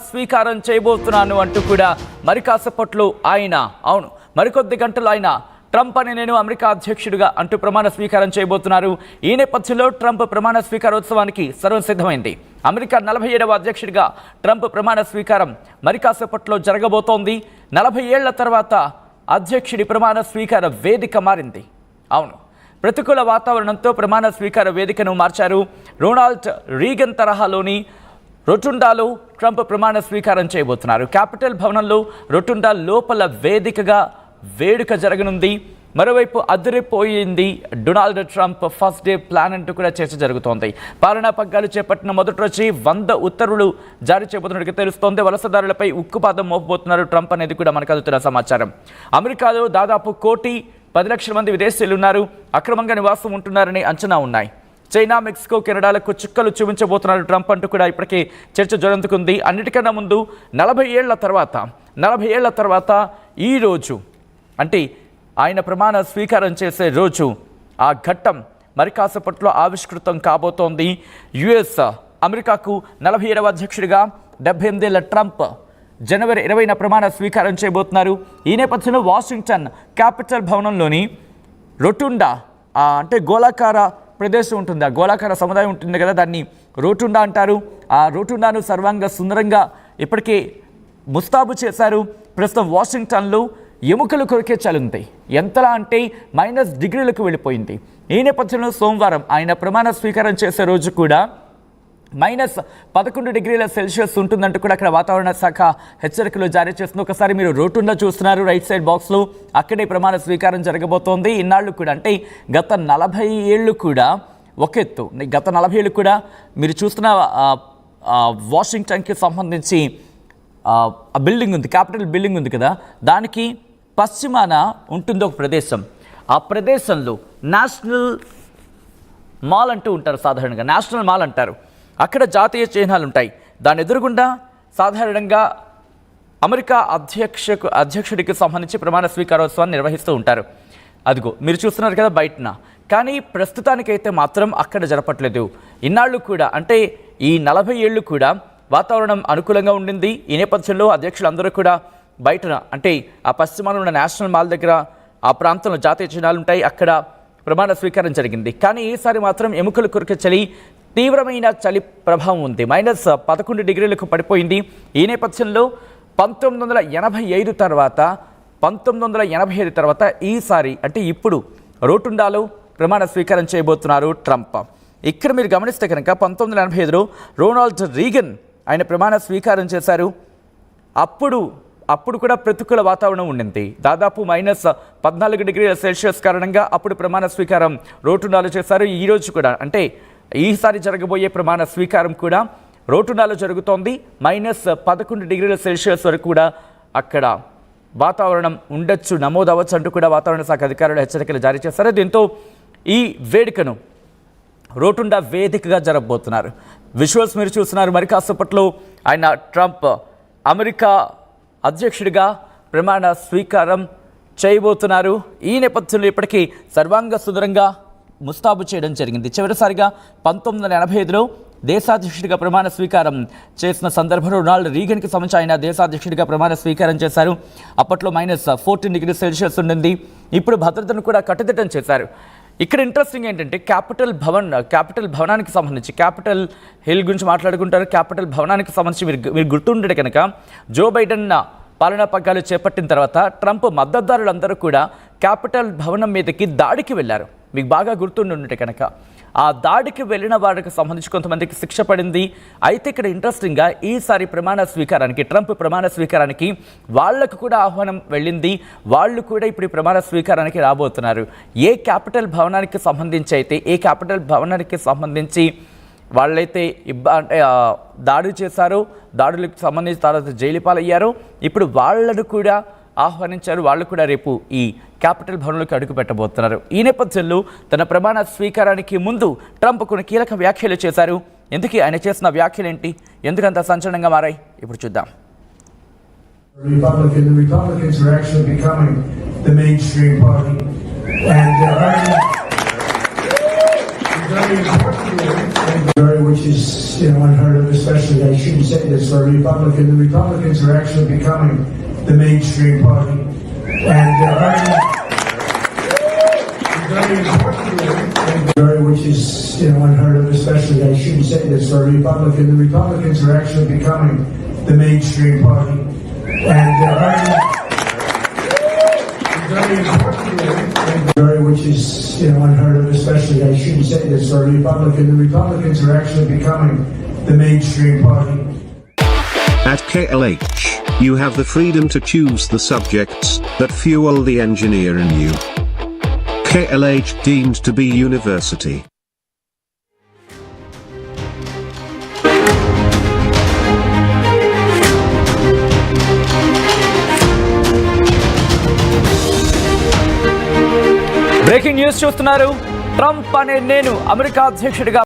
స్వీకారం చేయబోతున్నాను అంటూ కూడా మరి కాసేపట్లో ఆయన మరికొద్ది గంటలు ఆయన ట్రంప్ అని నేను అమెరికా అధ్యక్షుడిగా అంటూ ప్రమాణ స్వీకారం చేయబోతున్నారు. ఈ నేపథ్యంలో ట్రంప్ ప్రమాణ స్వీకారోత్సవానికి సర్వం సిద్ధమైంది. అమెరికా 47వ అధ్యక్షుడిగా ట్రంప్ ప్రమాణ స్వీకారం మరి కాసేపట్లో జరగబోతోంది. 40 ఏళ్ల తర్వాత అధ్యక్షుడి ప్రమాణ స్వీకార వేదిక మారింది. ప్రతికూల వాతావరణంతో ప్రమాణ స్వీకార వేదికను మార్చారు. రొనాల్డ్ రీగన్ తరహాలోని రొటుండాలో ట్రంప్ ప్రమాణ స్వీకారం చేయబోతున్నారు. క్యాపిటల్ భవనంలో రొటుండా లోపల వేడుక జరగనుంది. మరోవైపు అదిరిపోయింది Donald Trump first day plan అంటూ కూడా చర్చ జరుగుతోంది. పాలనా పగ్గాలు చేపట్టిన మొదటి రోజు 100 ఉత్తర్వులు జారీ చేయబోతున్నట్టుగా తెలుస్తోంది. వలసదారులపై ఉక్కుపాదం మోపబోతున్నారు ట్రంప్ అనేది కూడా మనకు అందుతున్న సమాచారం. అమెరికాలో దాదాపు 1,10,00,000 మంది విదేశీయులు ఉన్నారు. అక్రమంగా నివాసం ఉంటున్నారని అంచనా ఉన్నాయి. చైనా, మెక్సికో, కెనడాలకు చుక్కలు చూపించబోతున్నారు ట్రంప్ అంటూ కూడా ఇప్పటికే చర్చ జరుగుతుంది. అన్నిటికన్నా ముందు 40 ఏళ్ల తర్వాత ఈ రోజు అంటే ఆయన ప్రమాణ స్వీకారం చేసే రోజు ఆ ఘట్టం మరి కాసేపట్లో ఆవిష్కృతం కాబోతోంది. అమెరికాకు 47వ అధ్యక్షుడిగా 78 ఏళ్ల ట్రంప్ జనవరి 20న ప్రమాణ స్వీకారం చేయబోతున్నారు. ఈ నేపథ్యంలో వాషింగ్టన్ క్యాపిటల్ భవనంలోని రొటుండా అంటే గోళాకార ప్రదేశం ఉంటుంది, ఆ గోళాకార సముదాయం ఉంటుంది కదా, దాన్ని రోటుండా అంటారు. ఆ రోటుండాను సర్వాంగ సుందరంగా ఇప్పటికే ముస్తాబు చేశారు. ప్రస్తుతం వాషింగ్టన్లో ఎముకలు కొరికే చలుంది. ఎంతలా అంటే -డిగ్రీలకు వెళ్ళిపోయింది. ఈ నేపథ్యంలో సోమవారం ఆయన ప్రమాణ స్వీకారం చేసే రోజు కూడా -11 డిగ్రీల సెల్సియస్ ఉంటుందంటూ కూడా అక్కడ వాతావరణ శాఖ హెచ్చరికలు జారీ చేస్తుంది. ఒకసారి మీరు రోటుండా చూస్తున్నారు రైట్ సైడ్ బాక్స్లో, అక్కడే ప్రమాణ స్వీకారం జరగబోతోంది. ఇన్నాళ్ళు కూడా అంటే గత 40 ఏళ్ళు కూడా ఒక ఎత్తు. గత 40 ఏళ్ళు కూడా మీరు చూస్తున్న వాషింగ్టన్కి సంబంధించి బిల్డింగ్ ఉంది, క్యాపిటల్ బిల్డింగ్ ఉంది కదా, దానికి పశ్చిమాన ఉంటుంది ఒక ప్రదేశం. ఆ ప్రదేశంలో నేషనల్ మాల్ అంటూ ఉంటారు, సాధారణంగా నేషనల్ మాల్ అంటారు. అక్కడ జాతీయ చిహ్నాలు ఉంటాయి. దాని ఎదురుగుండా సాధారణంగా అమెరికా అధ్యక్షుడికి సంబంధించి ప్రమాణ స్వీకారోత్సవాన్ని నిర్వహిస్తూ ఉంటారు. అదిగో మీరు చూస్తున్నారు కదా బయటన. కానీ ప్రస్తుతానికైతే మాత్రం అక్కడ జరపట్లేదు. ఇన్నాళ్ళు కూడా అంటే ఈ 40 ఏళ్ళు కూడా వాతావరణం అనుకూలంగా ఉండింది. ఈ నేపథ్యంలో అధ్యక్షులందరూ కూడా బయటన అంటే ఆ పశ్చిమాన ఉన్న నేషనల్ మాల్ దగ్గర ఆ ప్రాంతంలో జాతీయ చిహ్నాలు ఉంటాయి, అక్కడ ప్రమాణ స్వీకారం జరిగింది. కానీ ఈసారి మాత్రం ఎముకలు కొరికే చలి, తీవ్రమైన చలి ప్రభావం ఉంది. -11 డిగ్రీలకు పడిపోయింది. ఈ నేపథ్యంలో 1985 తర్వాత ఈసారి అంటే ఇప్పుడు రోటుండాలో ప్రమాణ స్వీకారం చేయబోతున్నారు ట్రంప్. ఇక్కడ మీరు గమనిస్తే కనుక 1985లో రొనాల్డ్ రీగన్ ఆయన ప్రమాణ స్వీకారం చేశారు. అప్పుడు కూడా ప్రతికూల వాతావరణం ఉండింది. దాదాపు -14 డిగ్రీల సెల్సియస్ కారణంగా అప్పుడు ప్రమాణ స్వీకారం రోటుండాలో చేశారు. ఈరోజు కూడా అంటే ఈసారి జరగబోయే ప్రమాణ స్వీకారం కూడా రోటుండాలో జరుగుతోంది. -11 డిగ్రీల సెల్సియస్ వరకు కూడా అక్కడ వాతావరణం ఉండొచ్చు, నమోదవచ్చు అంటూ కూడా వాతావరణ శాఖ అధికారులు హెచ్చరికలు జారీ చేశారు. దీంతో ఈ వేడుకను రోటుండా వేదికగా జరగబోతున్నారు. విజువల్స్ మీరు చూస్తున్నారు. మరి కాసేపట్లో ఆయన ట్రంప్ అమెరికా అధ్యక్షుడిగా ప్రమాణ స్వీకారం చేయబోతున్నారు. ఈ నేపథ్యంలో ఇప్పటికీ సర్వాంగ సుందరంగా ముస్తాబు చేయడం జరిగింది. చివరిసారిగా 1985లో దేశాధ్యక్షుడిగా ప్రమాణ స్వీకారం చేసిన సందర్భంలో రొనాల్డ్ రీగన్కి సంబంధించి ఆయన దేశాధ్యక్షుడిగా ప్రమాణ స్వీకారం చేశారు. అప్పట్లో -14 డిగ్రీ సెల్సియస్ ఉండింది. ఇప్పుడు భద్రతను కూడా కట్టుదిట్టం చేశారు. ఇక్కడ ఇంట్రెస్టింగ్ ఏంటంటే క్యాపిటల్ భవనానికి సంబంధించి, క్యాపిటల్ హిల్ గురించి మాట్లాడుకుంటారు. క్యాపిటల్ భవనానికి సంబంధించి మీరు గుర్తుండే కనుక జో బైడెన్ పాలనా పగ్గాలు చేపట్టిన తర్వాత ట్రంప్ మద్దతుదారులందరూ కూడా క్యాపిటల్ భవనం మీదకి దాడికి వెళ్ళారు. మీకు బాగా గుర్తుండే కనుక ఆ దాడికి వెళ్ళిన వారికి సంబంధించి కొంతమందికి శిక్ష పడింది. అయితే ఇక్కడ ఇంట్రెస్టింగ్గా ఈసారి ట్రంప్ ప్రమాణ స్వీకారానికి వాళ్లకు కూడా ఆహ్వానం వెళ్ళింది. వాళ్ళు కూడా ఇప్పుడు ఈ ప్రమాణ స్వీకారానికి రాబోతున్నారు. ఏ క్యాపిటల్ భవనానికి సంబంధించి వాళ్ళైతే దాడి చేశారో, దాడులకు సంబంధించి తర్వాత జైలు పాలయ్యారో, ఇప్పుడు వాళ్ళను కూడా ఆహ్వానించారు. వాళ్ళు కూడా రేపు ఈ క్యాపిటల్ భవన్లోకి అడుగు పెట్టబోతున్నారు. ఈ నేపథ్యంలో తన ప్రమాణ స్వీకారానికి ముందు ట్రంప్ కొన్ని కీలక వ్యాఖ్యలు చేశారు. ఎందుకు ఆయన చేసిన వ్యాఖ్యలు ఏంటి, ఎందుకంత సంచలనంగా మారాయి, ఇప్పుడు చూద్దాం. Republicans are actually becoming the mainstream party, and very important, which is unheard of, especially I shouldn't say this for a Republican. The Republicans are actually becoming the mainstream party, and very important, which is unheard of, especially I shouldn't say this for a Republican. The Republicans are actually becoming the mainstream party, and very important, which is unheard of, especially I shouldn't say this for a Republican. The Republicans are actually becoming the mainstream party. At KLH, you have the freedom to choose the subjects that fuel the engineer in you. KLH deemed to be university. Breaking news చూస్తున్నారు. Trump అనే నేను America అధ్యక్షుడిగా